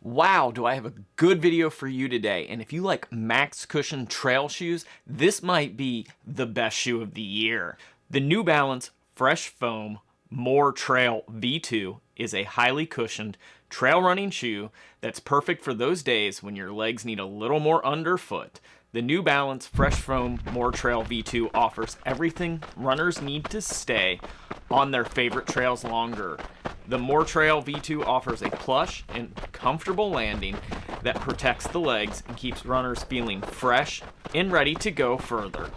Wow, do I have a good video for you today. And if you like max cushion trail shoes, this might be the best shoe of the year. The New Balance Fresh Foam More Trail V2 is a highly cushioned trail running shoe that's perfect for those days when your legs need a little more underfoot. The New Balance Fresh Foam More Trail V2 offers everything runners need to stay on their favorite trails longer. The More Trail V2 offers a plush and comfortable landing that protects the legs and keeps runners feeling fresh and ready to go further.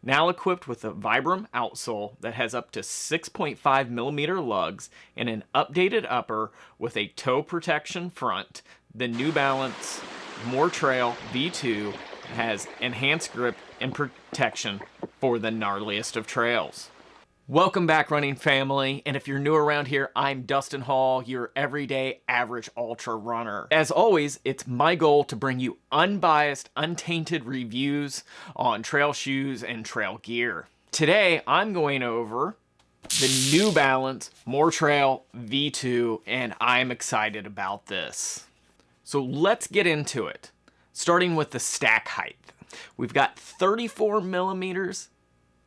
Now equipped with a Vibram outsole that has up to 6.5 millimeter lugs and an updated upper with a toe protection front, the New Balance More Trail V2 has enhanced grip and protection for the gnarliest of trails. Welcome back, running family, and if you're new around here, I'm Dustin Hall, your everyday average ultra runner. As always, it's my goal to bring you unbiased, untainted reviews on trail shoes and trail gear. Today, I'm going over the New Balance More Trail V2, and I'm excited about this. So let's get into it, starting with the stack height. We've got 34 millimeters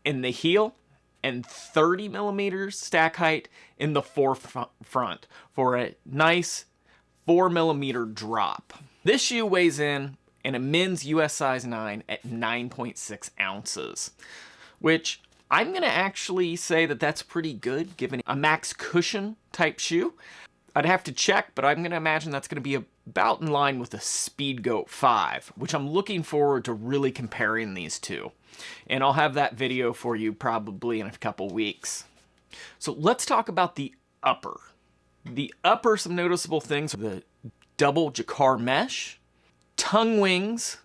in the heel and 30 millimeters stack height in the forefront for a nice 4 millimeter drop. This shoe weighs in a men's US size 9 at 9.6 ounces, which I'm gonna actually say that that's pretty good given a max cushion type shoe. I'd have to check, but I'm gonna imagine that's gonna be about in line with the Speedgoat 5, which I'm looking forward to really comparing these two. And I'll have that video for you probably in a couple weeks. So let's talk about the upper. The upper, some noticeable things are the double jacquard mesh, tongue wings,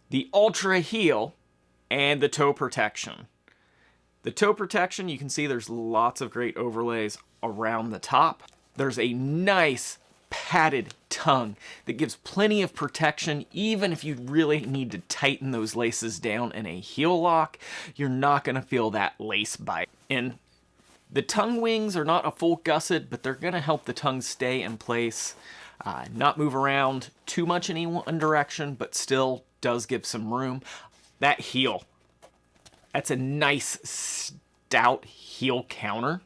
the ultra heel, and the toe protection. The toe protection, you can see there's lots of great overlays around the top. There's a nice padded tongue that gives plenty of protection. Even if you really need to tighten those laces down in a heel lock, you're not going to feel that lace bite. And the tongue wings are not a full gusset, but they're going to help the tongue stay in place, not move around too much in any one direction, but still does give some room. That heel, that's a nice stout heel counter.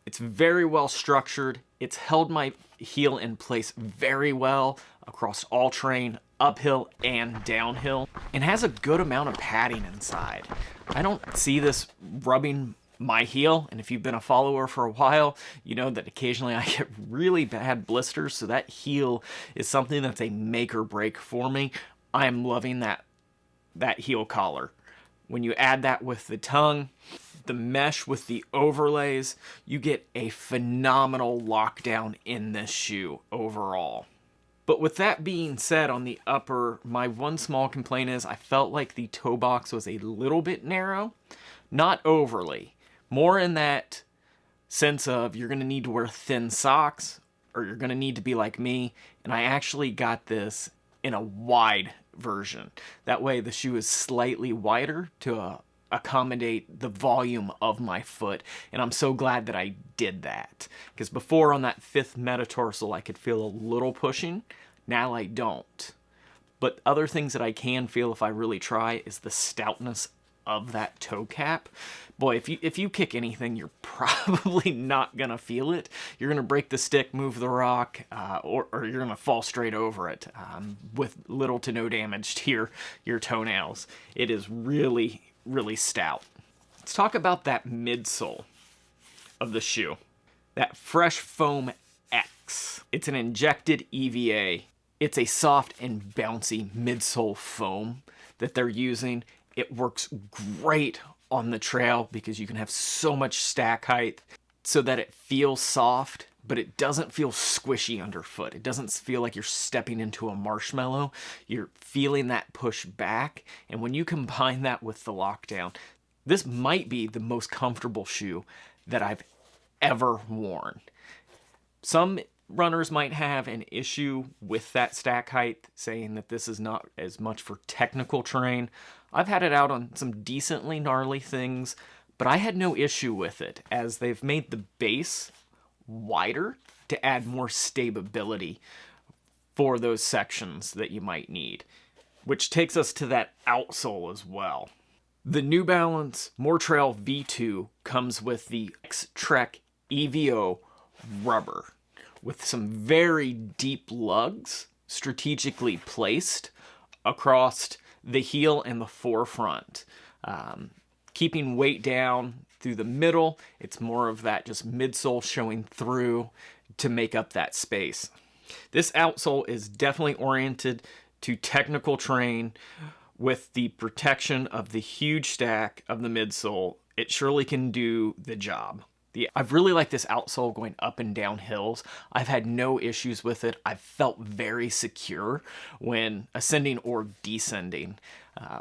It's very well structured. It's held my heel in place very well across all terrain, uphill and downhill, and has a good amount of padding inside. I don't see this rubbing my heel, and if you've been a follower for a while, you know that occasionally I get really bad blisters, so that heel is something that's a make or break for me. I am loving that heel collar. When you add that with the tongue, the mesh with the overlays, you get a phenomenal lockdown in this shoe overall. But with that being said, on the upper, my one small complaint is I felt like the toe box was a little bit narrow, not overly. More in that sense of you're going to need to wear thin socks or you're going to need to be like me, and I actually got this in a wide version. That way the shoe is slightly wider to accommodate the volume of my foot, and I'm so glad that I did that, because before on that fifth metatarsal I could feel a little pushing. Now I don't. But other things that I can feel if I really try is the stoutness of that toe cap. Boy, if you kick anything, you're probably not gonna feel it. You're gonna break the stick, move the rock, or you're gonna fall straight over it with little to no damage to your toenails. It is really stout. Let's talk about that midsole of the shoe. That Fresh Foam X. It's an injected EVA. It's a soft and bouncy midsole foam that they're using. It works great on the trail because you can have so much stack height so that it feels soft, but it doesn't feel squishy underfoot. It doesn't feel like you're stepping into a marshmallow. You're feeling that push back, and when you combine that with the lockdown, this might be the most comfortable shoe that I've ever worn. Some runners might have an issue with that stack height, saying that this is not as much for technical terrain. I've had it out on some decently gnarly things, but I had no issue with it, as they've made the base wider to add more stability for those sections that you might need. Which takes us to that outsole as well. The New Balance More Trail V2 comes with the X-Trek EVO rubber with some very deep lugs strategically placed across the heel and the forefront. Keeping weight down through the middle, it's more of that just midsole showing through to make up that space. This outsole is definitely oriented to technical terrain with the protection of the huge stack of the midsole. It surely can do the job. I've really liked this outsole going up and down hills. I've had no issues with it. I've felt very secure when ascending or descending.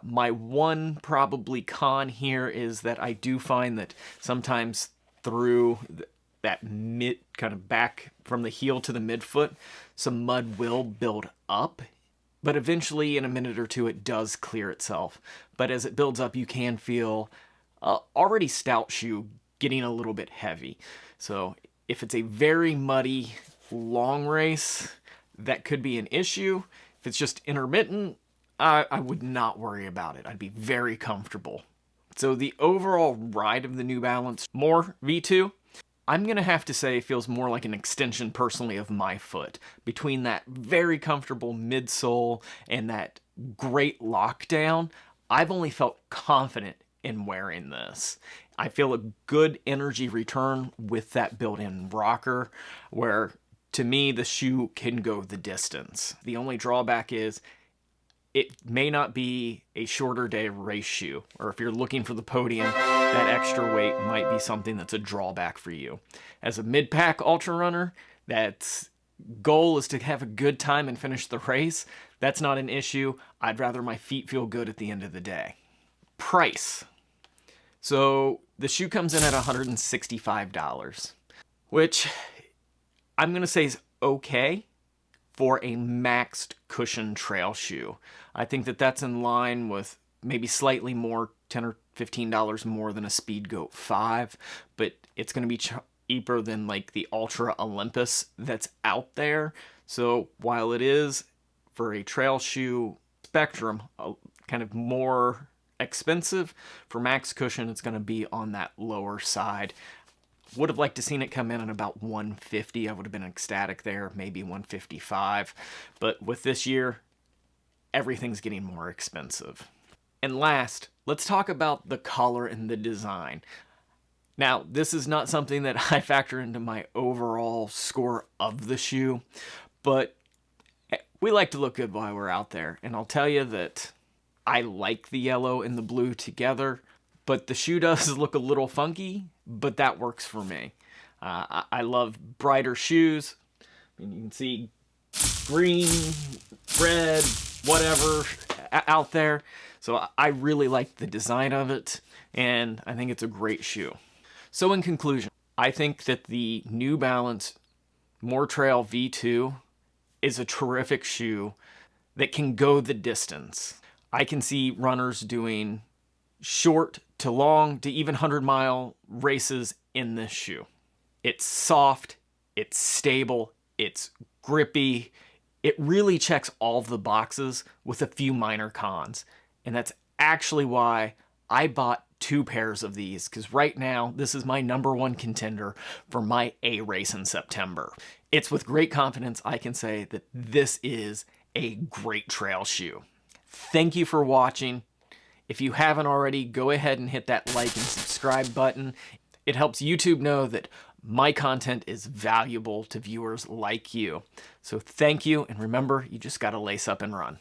My one probably con here is that I do find that sometimes through that mid, kind of back from the heel to the midfoot, some mud will build up. But eventually, in a minute or two, it does clear itself. But as it builds up, you can feel already stout shoe getting a little bit heavy. So if it's a very muddy, long race, that could be an issue. If it's just intermittent, I would not worry about it. I'd be very comfortable. So the overall ride of the New Balance More V2, I'm going to have to say feels more like an extension personally of my foot. Between that very comfortable midsole and that great lockdown, I've only felt confident in wearing this. I feel a good energy return with that built-in rocker, where to me the shoe can go the distance. The only drawback is it may not be a shorter day race shoe, or if you're looking for the podium, that extra weight might be something that's a drawback for you. As a mid-pack ultra runner, that's goal is to have a good time and finish the race. That's not an issue. I'd rather my feet feel good at the end of the day. Price. So the shoe comes in at $165, which I'm going to say is okay for a maxed cushion trail shoe. I think that that's in line with maybe slightly more, $10 or $15 more than a Speedgoat 5, but it's going to be cheaper than like the Ultra Olympus that's out there. So while it is for a trail shoe spectrum, kind of more expensive, for max cushion it's going to be on that lower side. Would have liked to seen it come in at about $150. I would have been ecstatic there, maybe $155. But with this year, everything's getting more expensive. And last, let's talk about the color and the design. Now, this is not something that I factor into my overall score of the shoe, but we like to look good while we're out there. And I'll tell you that I like the yellow and the blue together, but the shoe does look a little funky, but that works for me. I love brighter shoes. I mean, you can see green, red, whatever out there. So I really like the design of it, and I think it's a great shoe. So in conclusion, I think that the New Balance More Trail V2 is a terrific shoe that can go the distance. I can see runners doing short to long to even 100-mile races in this shoe. It's soft, it's stable, it's grippy. It really checks all of the boxes with a few minor cons. And that's actually why I bought 2 pairs of these, because right now this is my #1 contender for my A race in September. It's with great confidence I can say that this is a great trail shoe. Thank you for watching. If you haven't already, go ahead and hit that like and subscribe button. It helps YouTube know that my content is valuable to viewers like you. So thank you, and remember, you just gotta lace up and run.